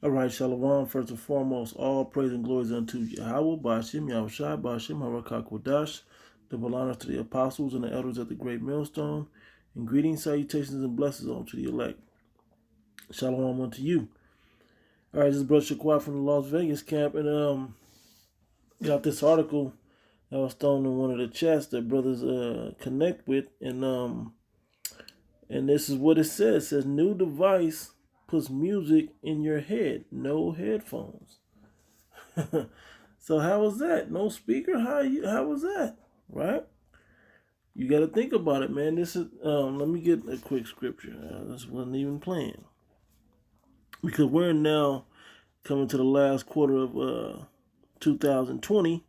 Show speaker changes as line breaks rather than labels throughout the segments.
All right, Shalom. First and foremost, all praise and glory is unto Yahweh, Bashim, Yahushai, Bashim, Harakak double honors to the apostles and the elders at the great millstone, and greetings, salutations, and blessings unto the elect. Shalom unto you. All right, this is Brother Shaquat from the Las Vegas camp, and got this article that was thrown in one of the chats that brothers connect with, and this is what it says. It says, new device puts music in your head, no headphones. So how was that? No speaker? How was that? Right? You got to think about it, man. This is let me get a quick scripture. This wasn't even playing because we're now coming to the last quarter of 2020,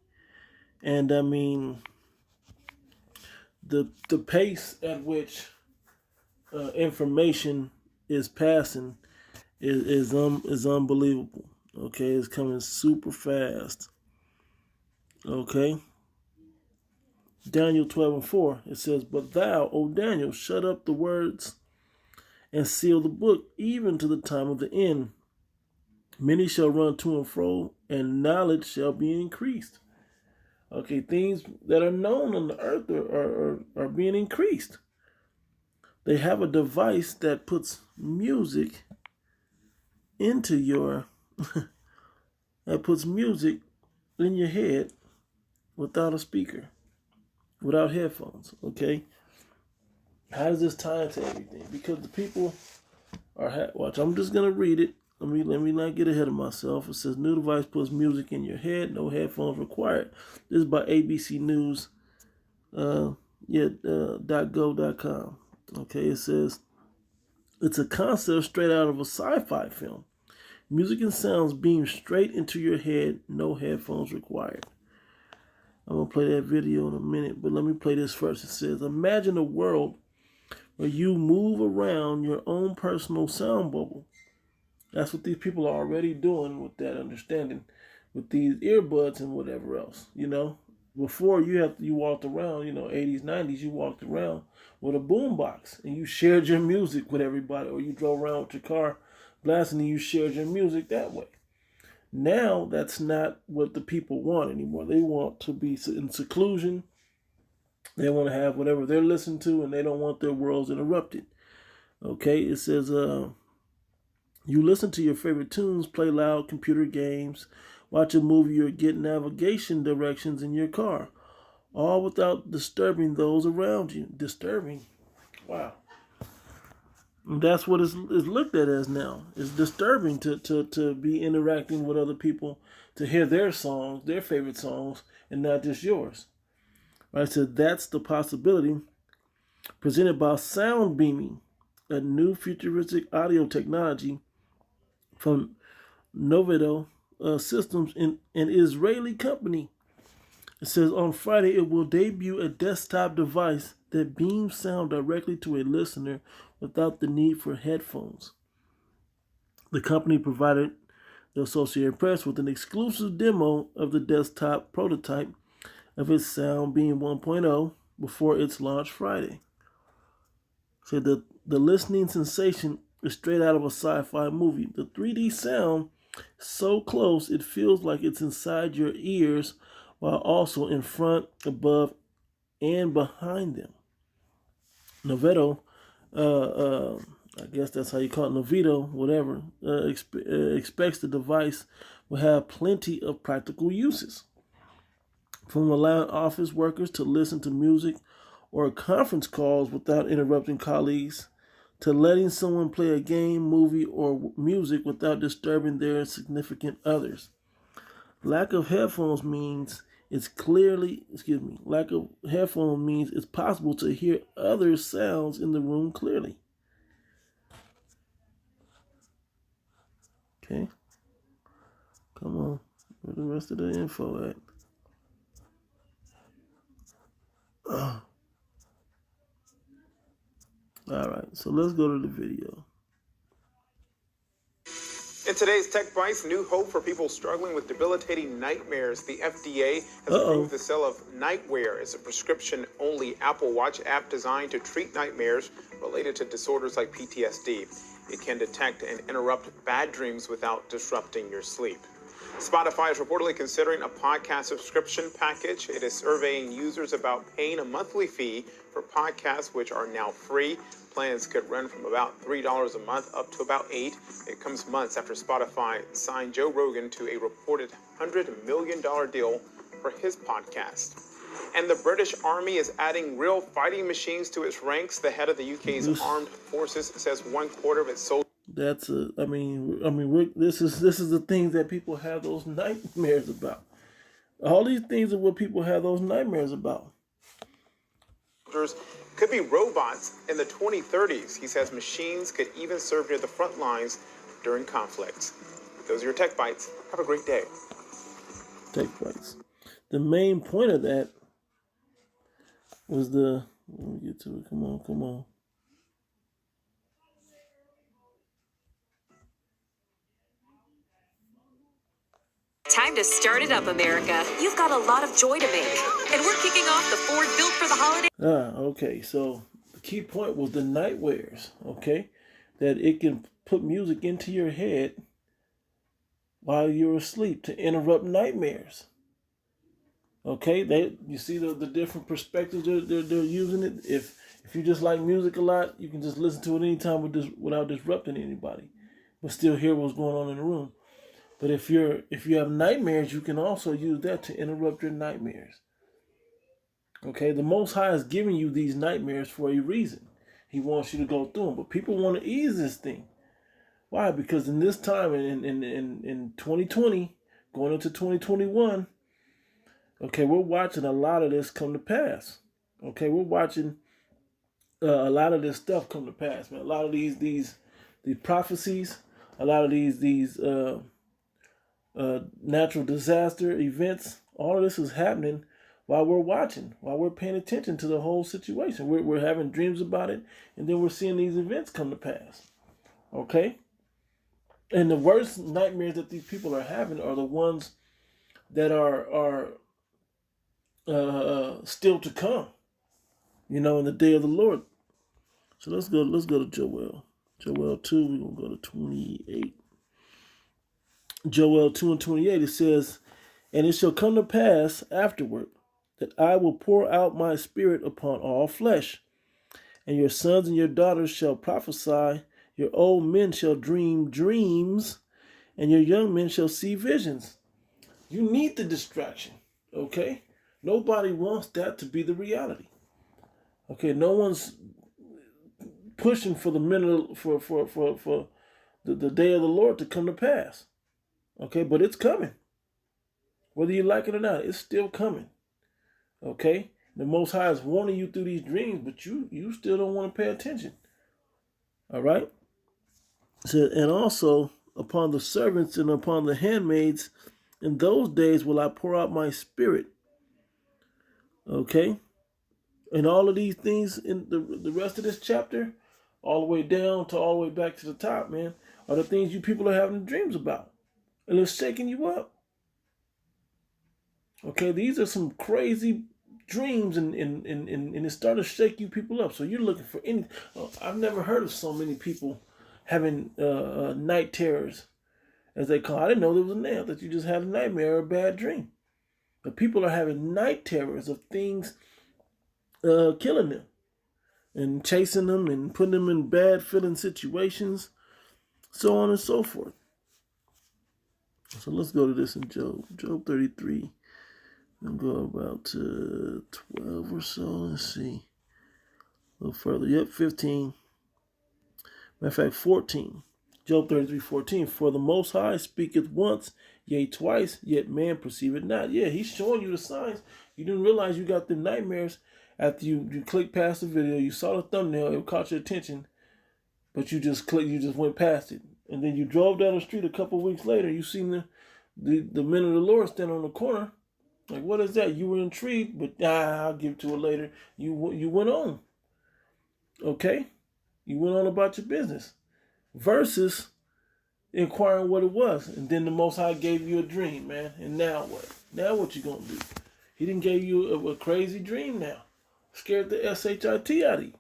and I mean the pace at which information is passing is unbelievable. Okay, it's coming super fast. Okay. Daniel 12:4, it says, but thou, O Daniel, shut up the words and seal the book, even to the time of the end. Many shall run to and fro, and knowledge shall be increased. Okay, things that are known on the earth are being increased. They have a device that puts music into your that puts music in your head without a speaker, without headphones. Okay, how does this tie into everything? Because the people are watch. I'm just gonna read it. Let me not get ahead of myself. It says new device puts music in your head, no headphones required. This is by ABC News. .go.com. Okay, it says it's a concept straight out of a sci-fi film. Music and sounds beam straight into your head, no headphones required. I'm gonna play that video in a minute, but let me play this first. It says, imagine a world where you move around your own personal sound bubble. That's what these people are already doing with that understanding, with these earbuds and whatever else. Before you walked around, 80s, 90s, you walked around with a boombox and you shared your music with everybody, or you drove around with your car blasting and you shared your music that way. Now that's not what the people want anymore. They want to be in seclusion. They want to have whatever they're listening to, and they don't want their worlds interrupted. Okay, it says, you listen to your favorite tunes, play loud computer games, watch a movie, or get navigation directions in your car, all without disturbing those around you. Disturbing? Wow. And that's what is looked at as now. It's disturbing to be interacting with other people, to hear their songs, their favorite songs, and not just yours. Right? So that's the possibility presented by sound beaming, a new futuristic audio technology from Novedo Systems, an Israeli company. It says on Friday it will debut a desktop device that beams sound directly to a listener without the need for headphones. The company provided the Associated Press with an exclusive demo of the desktop prototype of its Soundbeam 1.0 before its launch Friday. So the listening sensation is straight out of a sci-fi movie. The 3D sound is so close it feels like it's inside your ears, while also in front, above, and behind them. Novedo, I guess that's how you call it, Novedo, whatever, expects the device will have plenty of practical uses, from allowing office workers to listen to music or conference calls without interrupting colleagues, to letting someone play a game, movie, or music without disturbing their significant others. Lack of headphones means it's possible to hear other sounds in the room clearly. Okay. Come on. Where's the rest of the info at? All right, so let's go to the video.
In today's Tech Bites, new hope for people struggling with debilitating nightmares. The FDA has approved the sale of Nightwear as a prescription-only Apple Watch app designed to treat nightmares related to disorders like PTSD. It can detect and interrupt bad dreams without disrupting your sleep. Spotify is reportedly considering a podcast subscription package. It is surveying users about paying a monthly fee for podcasts, which are now free. Plans could run from about $3 a month up to about $8. It comes months after Spotify signed Joe Rogan to a reported $100 million deal for his podcast. And the British Army is adding real fighting machines to its ranks. The head of the UK's armed forces says 1/4 of its soldiers.
This is the things that people have those nightmares about. All these things are what people have those nightmares about.
Could be robots in the 2030s. He says machines could even serve near the front lines during conflicts. Those are your Tech Bites. Have a great day.
Tech Bites. The main point of that was let me get to it. Come on.
Time to start it up, America. You've got a lot of joy to make. And we're kicking off the Ford Built for the Holiday.
Okay. So the key point was the nightmares, okay? That it can put music into your head while you're asleep to interrupt nightmares. Okay? You see the different perspectives they're using it. If you just like music a lot, you can just listen to it anytime without disrupting anybody, but still hear what's going on in the room. But if you have nightmares, you can also use that to interrupt your nightmares. Okay, the Most High is giving you these nightmares for a reason. He wants you to go through them. But people want to ease this thing. Why? Because in this time, in 2020, going into 2021, okay, we're watching a lot of this come to pass. Okay, we're watching a lot of this stuff come to pass, man. A lot of these prophecies, a lot of these natural disaster events, all of this is happening while we're watching, while we're paying attention to the whole situation. We're having dreams about it, and then we're seeing these events come to pass. Okay? And the worst nightmares that these people are having are the ones that are still to come, in the day of the Lord. So let's go to Joel. Joel 2, we're going to go to 28. Joel 2 and 28, it says, "And it shall come to pass afterward that I will pour out my spirit upon all flesh, and your sons and your daughters shall prophesy, your old men shall dream dreams, and your young men shall see visions." You need the distraction, okay? Nobody wants that to be the reality. Okay, no one's pushing for the minute for the day of the Lord to come to pass. Okay, but it's coming. Whether you like it or not, it's still coming. Okay? The Most High is warning you through these dreams, but you still don't want to pay attention. All right? So, and also, upon the servants and upon the handmaids, in those days will I pour out my spirit. Okay? And all of these things in the rest of this chapter, all the way down to all the way back to the top, man, are the things you people are having dreams about. And it's shaking you up. Okay, these are some crazy dreams, and it's starting to shake you people up. So you're looking for any. I've never heard of so many people having night terrors, as they call it. I didn't know there was a name that you just had a nightmare or a bad dream. But people are having night terrors of things killing them and chasing them and putting them in bad feeling situations, so on and so forth. So let's go to this in Job 33. I'll go about 12 or so. Let's see. A little further. Yep, 15. Matter of fact, 14. Job 33:14. "For the Most High speaketh once, yea, twice, yet man perceiveth not." Yeah, he's showing you the signs. You didn't realize you got the nightmares after you clicked past the video. You saw the thumbnail. It caught your attention. But you just went past it. And then you drove down the street a couple of weeks later. You seen the men of the Lord standing on the corner. Like, what is that? You were intrigued, but I'll give to it later. You went on. Okay? You went on about your business. Versus inquiring what it was. And then the Most High gave you a dream, man. And now what? Now what you going to do? He didn't give you a crazy dream now. Scared the shit out of you.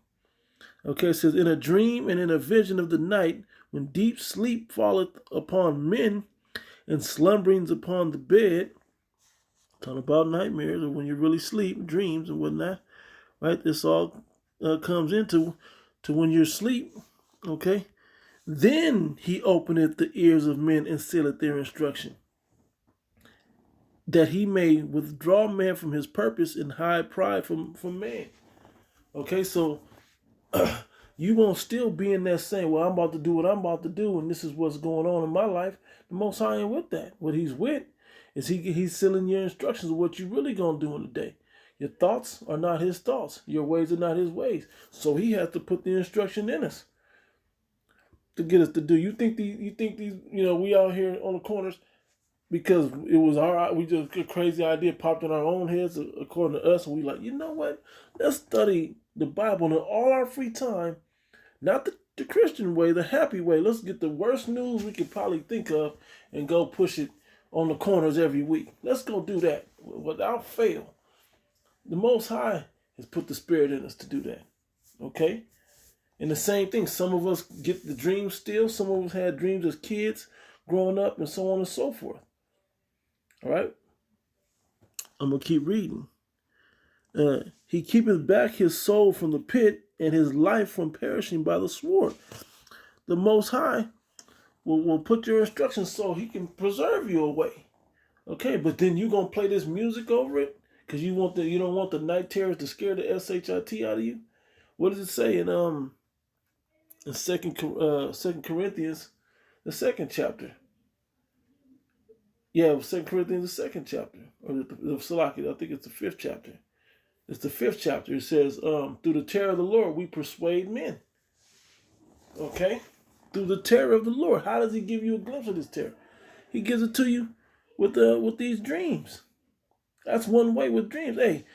Okay, it says, "In a dream and in a vision of the night When deep sleep falleth upon men, and slumberings upon the bed, talking about nightmares, or when you really sleep, dreams and whatnot, right? This all comes into when you're asleep, okay? Then he openeth the ears of men and sealeth their instruction, that he may withdraw man from his purpose and hide pride from man. Okay, so you won't still be in that saying, well, I'm about to do what I'm about to do, and this is what's going on in my life. The Most High ain't with that. What he's with is he's sealing your instructions of what you really going to do in the day. Your thoughts are not his thoughts. Your ways are not his ways. So he has to put the instruction in us to get us to do. You think these, we out here on the corners because it was we just a crazy idea popped in our own heads according to us, and we like, you know what? Let's study the Bible in all our free time, not the Christian way, the happy way. Let's get the worst news we could probably think of and go push it on the corners every week. Let's go do that without fail. The Most High has put the Spirit in us to do that. Okay? And the same thing, some of us get the dreams still. Some of us had dreams as kids, growing up, and so on and so forth. All right? I'm going to keep reading. He keepeth back his soul from the pit and his life from perishing by the sword. The Most High will put your instructions so he can preserve you away. Okay, but then you're going to play this music over it because you don't want the night terrors to scare the shit out of you. What does it say in Second Corinthians, the second chapter? Yeah, 2 Corinthians, the second chapter, or the Salaki, I think it's the fifth chapter. It's the fifth chapter. It says, through the terror of the Lord, we persuade men. Okay? Through the terror of the Lord. How does he give you a glimpse of this terror? He gives it to you with these dreams. That's one way with dreams. Hey,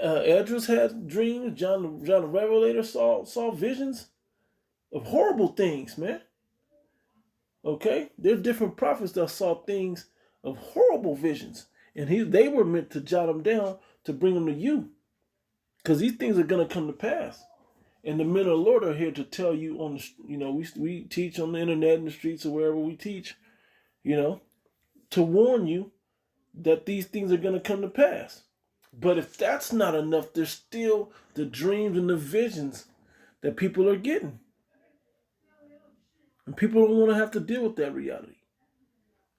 Esdras had dreams. John the Revelator saw visions of horrible things, man. Okay? There's different prophets that saw things of horrible visions. And they were meant to jot them down to bring them to you. Because these things are going to come to pass. And the men of the Lord are here to tell you on the, we teach on the internet and the streets or wherever we teach, to warn you that these things are going to come to pass. But if that's not enough, there's still the dreams and the visions that people are getting. And people don't want to have to deal with that reality.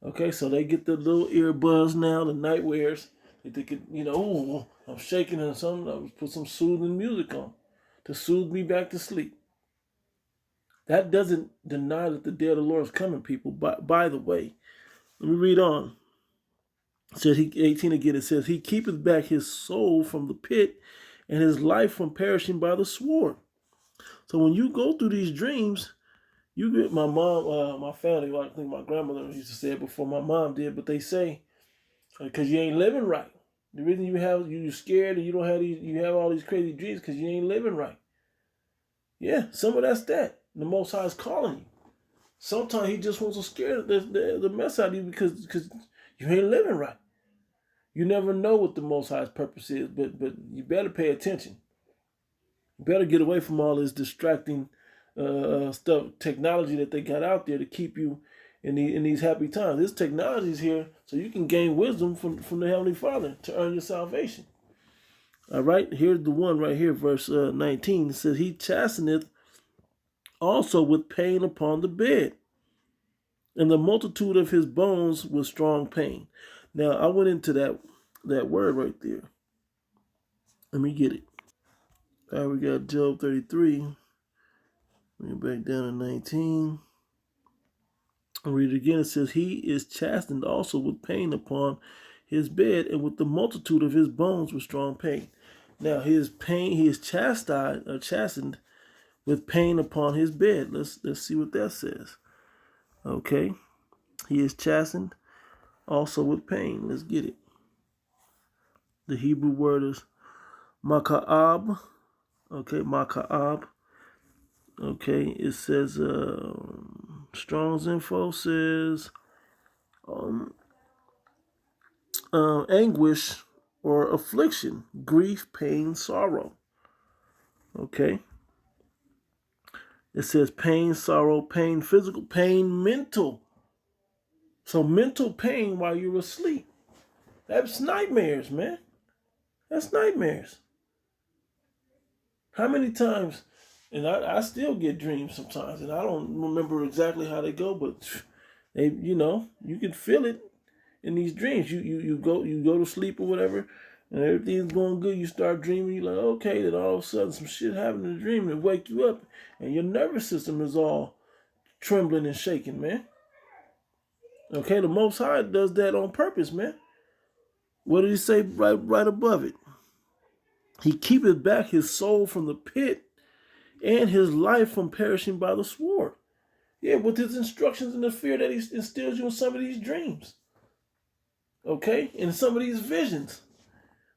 Okay, so they get the little earbuds now, the night wears. They could, I'm shaking and something. I put some soothing music on to soothe me back to sleep. That doesn't deny that the day of the Lord is coming, people. By the way, let me read on. It says 18 again. It says, he keepeth back his soul from the pit and his life from perishing by the sword. So when you go through these dreams, you get my mom, my family, well, I think my grandmother used to say it before my mom did, but they say, because you ain't living right. The reason you're scared and you don't have you have all these crazy dreams because you ain't living right. Yeah, some of that's that. The Most High is calling you. Sometimes he just wants to scare the mess out of you because you ain't living right. You never know what the Most High's purpose is, but you better pay attention. You better get away from all this distracting stuff, technology that they got out there to keep you in these happy times. This technology is here so you can gain wisdom from the Heavenly Father to earn your salvation. All right, here's the one right here, verse 19. It says, he chasteneth also with pain upon the bed, and the multitude of his bones with strong pain. Now, I went into that word right there. Let me get it. All right, we got Job 33. Bring it back down to 19. I'll read it again. It says, he is chastened also with pain upon his bed, and with the multitude of his bones with strong pain. Now, his pain, he is chastened with pain upon his bed. Let's see what that says. Okay. He is chastened also with pain. Let's get it. The Hebrew word is maka'ab. Okay, maka'ab. Okay, it says, Strong's info says, anguish or affliction, grief, pain, sorrow. Okay. It says pain, sorrow, pain, physical pain, mental. So mental pain while you're asleep. That's nightmares, man. That's nightmares. How many times, and I still get dreams sometimes, and I don't remember exactly how they go, but they, you can feel it in these dreams. You go to sleep or whatever, and everything's going good. You start dreaming. You're like, okay. Then all of a sudden, some shit happened in the dream and wake you up, and your nervous system is all trembling and shaking, man. Okay, the Most High does that on purpose, man. What did he say right above it? He keepeth back his soul from the pit and his life from perishing by the sword. Yeah, with his instructions and the fear that he instills you in some of these dreams. Okay? In some of these visions.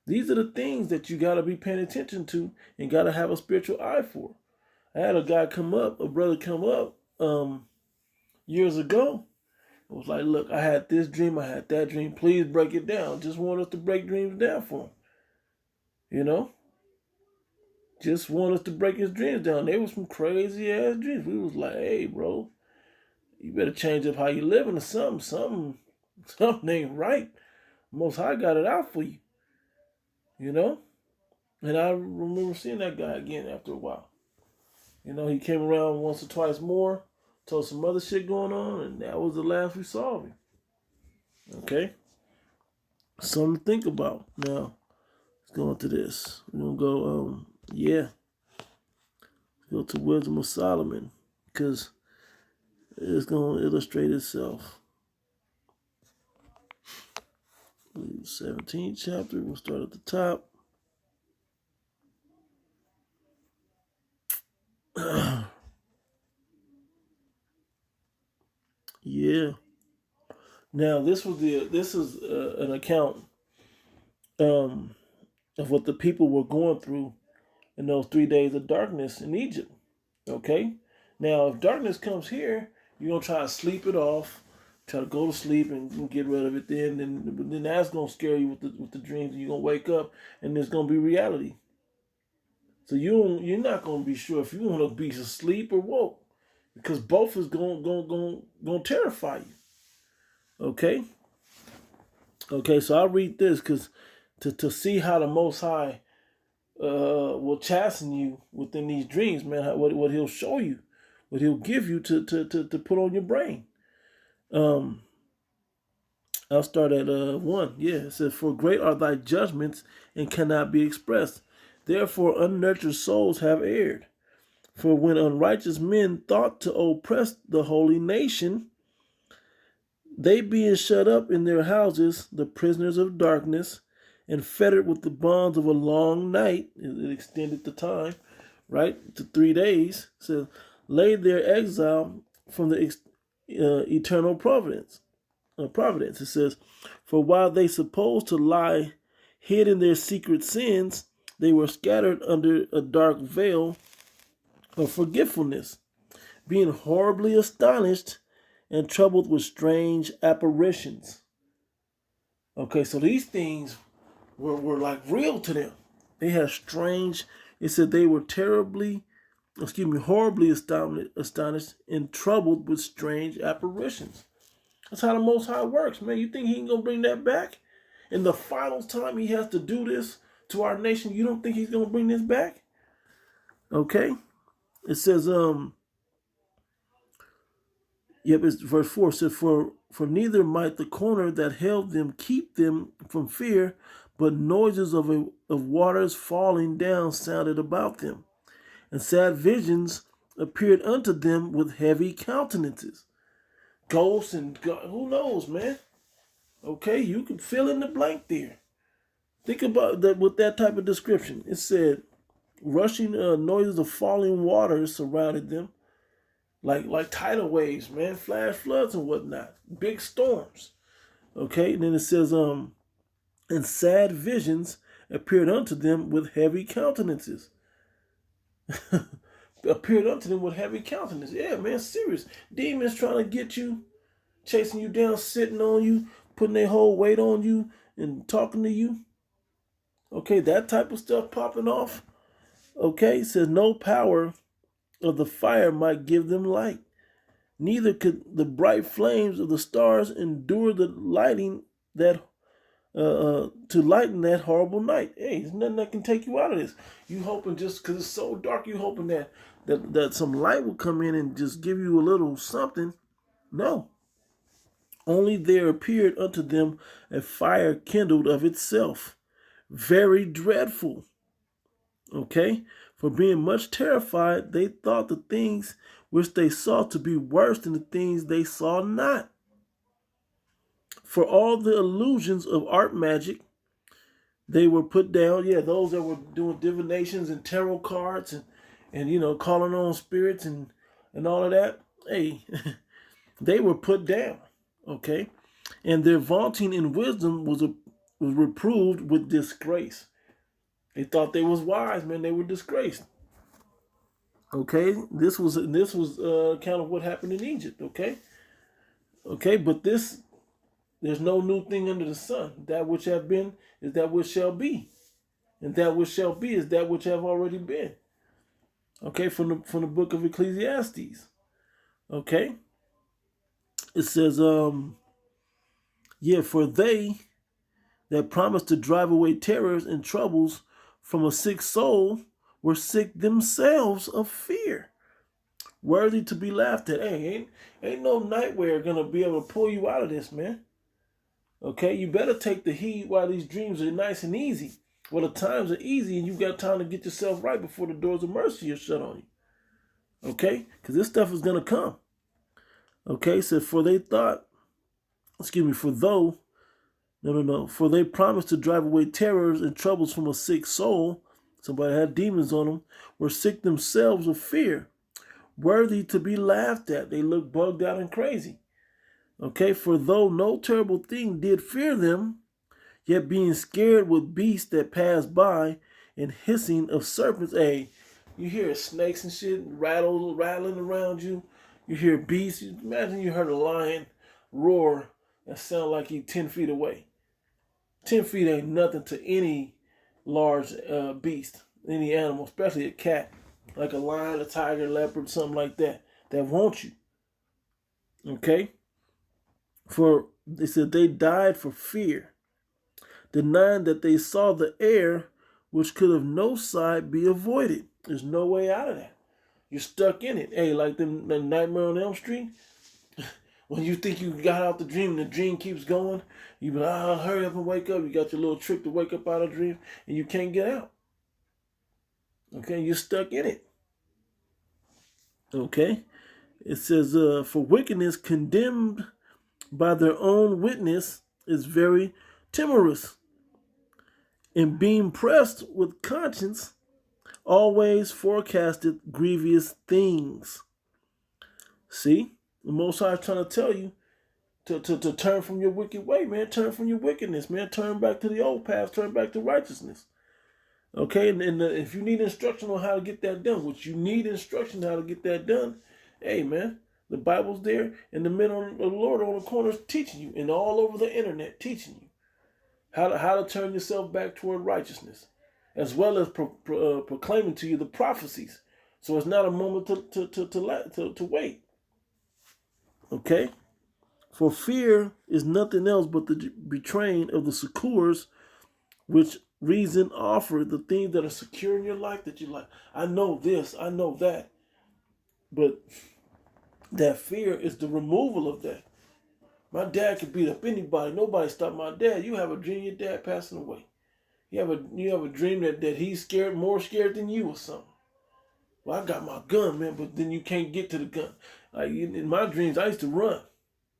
These are the things that you got to be paying attention to and got to have a spiritual eye for. I had a brother come up years ago. It was like, look, I had this dream, I had that dream. Please break it down. Just want us to break dreams down for him. Just want us to break his dreams down. They were some crazy ass dreams. We was like, hey, bro, you better change up how you living or something. Something ain't right. Most High got it out for you. And I remember seeing that guy again after a while. He came around once or twice more, told some other shit going on, and that was the last we saw of him. Okay? Something to think about. Now, let's go into this. We're going to go, let's go to Wisdom of Solomon, because it's going to illustrate itself. 17th chapter, we'll start at the top. Yeah. Now this is an account of what the people were going through in those 3 days of darkness in Egypt. Okay. Now if darkness comes here, you're gonna try to sleep it off, try to go to sleep and get rid of it. Then that's gonna scare you with the dreams, and you're gonna wake up and it's gonna be reality. So you're not gonna be sure if you want to be asleep or woke, because both is gonna terrify you. Okay. So I'll read this because to see how the Most High will chasten you within these dreams, man. What he'll show you, what he'll give you to put on your brain. I'll start at 1. Yeah, it says, "For great are thy judgments and cannot be expressed. Therefore unnurtured souls have erred. For when unrighteous men thought to oppress the holy nation, they being shut up in their houses, the prisoners of darkness, and fettered with the bonds of a long night," it extended the time, right, to 3 days, so laid their exile from the eternal providence. It says, "For while they supposed to lie hid in their secret sins, they were scattered under a dark veil of forgetfulness, being horribly astonished and troubled with strange apparitions." Okay, so these things were like real to them. They had it said they were horribly astonished and troubled with strange apparitions. That's how the Most High works, man. You think he ain't gonna bring that back? In the final time he has to do this to our nation, you don't think he's gonna bring this back? Okay? It says, it's verse 4. It says, For neither might the corner that held them keep them from fear, but noises of waters falling down sounded about them, and sad visions appeared unto them with heavy countenances. Ghosts and who knows, man? Okay, you can fill in the blank there. Think about that with that type of description. It said, rushing noises of falling waters surrounded them, like tidal waves, man, flash floods and whatnot, big storms. Okay, and then it says, and sad visions appeared unto them with heavy countenances. Appeared unto them with heavy countenance. Yeah, man, serious. Demons trying to get you, chasing you down, sitting on you, putting their whole weight on you, and talking to you. Okay, that type of stuff popping off. Okay, it says no power of the fire might give them light. Neither could the bright flames of the stars endure the lighting that to lighten that horrible night. Hey, there's nothing that can take you out of this. You hoping just because it's so dark, you hoping that some light will come in and just give you a little something. No. Only there appeared unto them a fire kindled of itself, very dreadful. Okay? For being much terrified, they thought the things which they saw to be worse than the things they saw not. For all the illusions of art magic, they were put down. Yeah, those that were doing divinations and tarot cards and calling on spirits and all of that. Hey, they were put down. Okay? And their vaunting in wisdom was reproved with disgrace. They thought they was wise, man. They were disgraced. Okay, this was kind of what happened in Egypt. Okay, but there's no new thing under the sun. That which have been is that which shall be, and that which shall be is that which have already been. Okay, from the book of Ecclesiastes. Okay, it says, for they that promised to drive away terrors and troubles from a sick soul were sick themselves of fear, worthy to be laughed at. Hey, ain't no nightmare gonna be able to pull you out of this, man. Okay, you better take the heed while these dreams are nice and easy. Well, the times are easy and you got time to get yourself right before the doors of mercy are shut on you. Okay, because this stuff is gonna come. Okay, so for they promised to drive away terrors and troubles from a sick soul. Somebody had demons on them, were sick themselves of fear, worthy to be laughed at. They look bugged out and crazy. Okay, for though no terrible thing did fear them, yet being scared with beasts that pass by and hissing of serpents. Hey, you hear snakes and shit rattling around you. You hear beasts. Imagine you heard a lion roar that sound like he's 10 feet away. 10 feet ain't nothing to any large beast, any animal, especially a cat, like a lion, a tiger, leopard, something like that wants you. Okay? For they said they died for fear, denying that they saw the air which could of no side be avoided. There's no way out of that. You're stuck in it. Hey, like the Nightmare on Elm Street. When you think you got out the dream and the dream keeps going, you be like, hurry up and wake up. You got your little trick to wake up out of the dream and you can't get out. Okay, you're stuck in it. Okay, it says, for wickedness condemned by their own witness is very timorous, and being pressed with conscience always forecasted grievous things. See? The Most High is trying to tell you to turn from your wicked way, man. Turn from your wickedness, man. Turn back to the old path. Turn back to righteousness. Okay? And if you need instruction on how to get that done, which you need instruction on how to get that done, hey, man, the Bible's there, and the men of the Lord on the corners teaching you, and all over the internet teaching you how to turn yourself back toward righteousness, as well as proclaiming to you the prophecies. So it's not a moment to wait. Okay? For fear is nothing else but the betraying of the succors which reason offer, the things that are secure in your life that you're like, I know this, I know that. But that fear is the removal of that. My dad could beat up anybody. Nobody stopped my dad. You have a dream your dad passing away. You have a dream that he's scared, more scared than you or something. Well, I got my gun, man, but then you can't get to the gun. Like in my dreams, I used to run,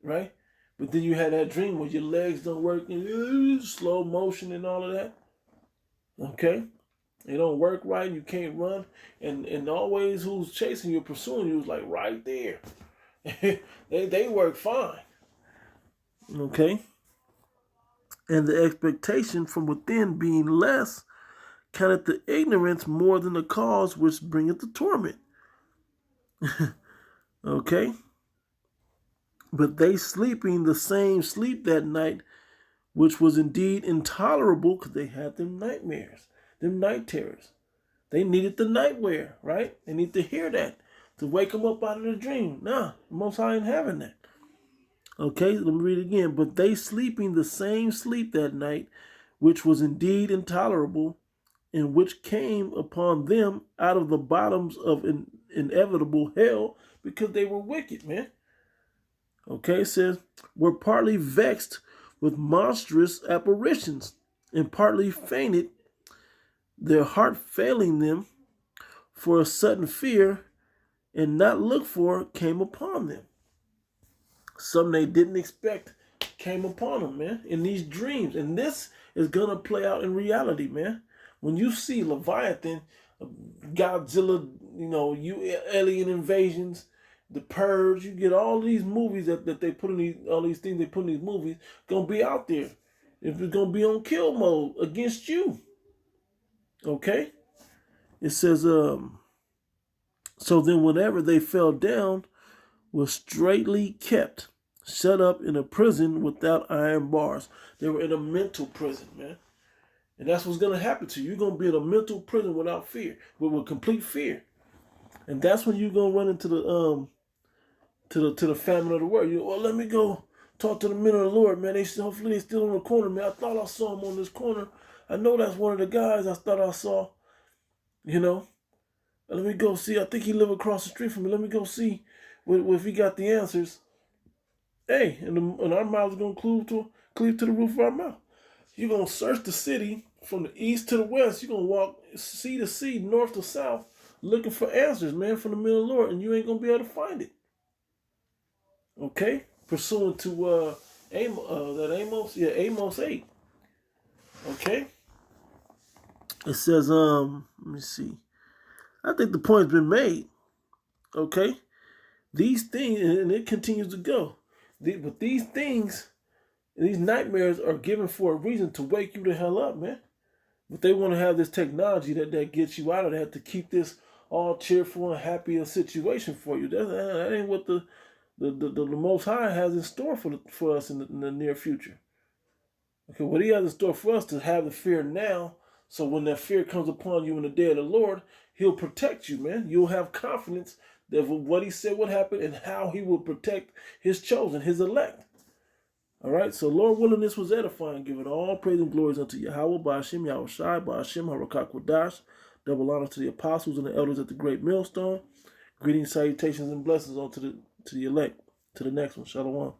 right? But then you had that dream where your legs don't work and slow motion and all of that. Okay? It don't work right, you can't run. And always who's chasing you, pursuing you is like right there. they work fine. Okay? And the expectation from within being less counteth the ignorance more than the cause which bringeth the torment. Okay? But they sleeping the same sleep that night, which was indeed intolerable because they had them nightmares, them night terrors. They needed the nightmare, right? They need to hear that. to wake them up out of the dream. Nah, the Most High ain't having that. Okay, let me read it again. But they sleeping the same sleep that night, which was indeed intolerable, and which came upon them out of the bottoms of inevitable hell, because they were wicked, man. Okay, it says, were partly vexed with monstrous apparitions, and partly fainted, their heart failing them, for a sudden fear and not looked for came upon them. Something they didn't expect came upon them, man, in these dreams. And this is going to play out in reality, man. When you see Leviathan, Godzilla, alien invasions, The Purge, you get all these movies that they put in these, all these things they put in these movies, going to be out there. It's going to be on kill mode against you. Okay? It says, so then whenever they fell down, was straitly kept, shut up in a prison without iron bars. They were in a mental prison, man. And that's what's going to happen to you. You're going to be in a mental prison without fear, with complete fear. And that's when you're going to run into the famine of the world. Let me go talk to the men of the Lord, man. Hopefully they're still on the corner, man. I thought I saw him on this corner. I know that's one of the guys I thought I saw, Let me go see. I think he live across the street from me. Let me go see if he got the answers. Hey, and our mouths going to cleave to the roof of our mouth. You're going to search the city from the east to the west. You're going to walk sea to sea, north to south, looking for answers, man, from the men of the Lord, and you ain't going to be able to find it. Okay? Pursuant to Amos 8. Okay? It says, let me see. I think the point's been made. Okay? These things, and it continues to go. But these things, these nightmares are given for a reason to wake you the hell up, man. But they want to have this technology that gets you out of that to keep this all cheerful and happy a situation for you. That ain't what the Most High has in store for us in the near future. Okay, what He has in store for us to have the fear now, so when that fear comes upon you in the day of the Lord, He'll protect you, man. You'll have confidence that what He said would happen and how He will protect His chosen, His elect. All right, so Lord willing, this was edifying. Give it all praise and glories unto Yahweh, Ba'ashem, Yahushai, Ba'ashem, Harakak Wadash. Double honor to the apostles and the elders at the great millstone. Greetings, salutations, and blessings to the elect. To the next one. Shalom.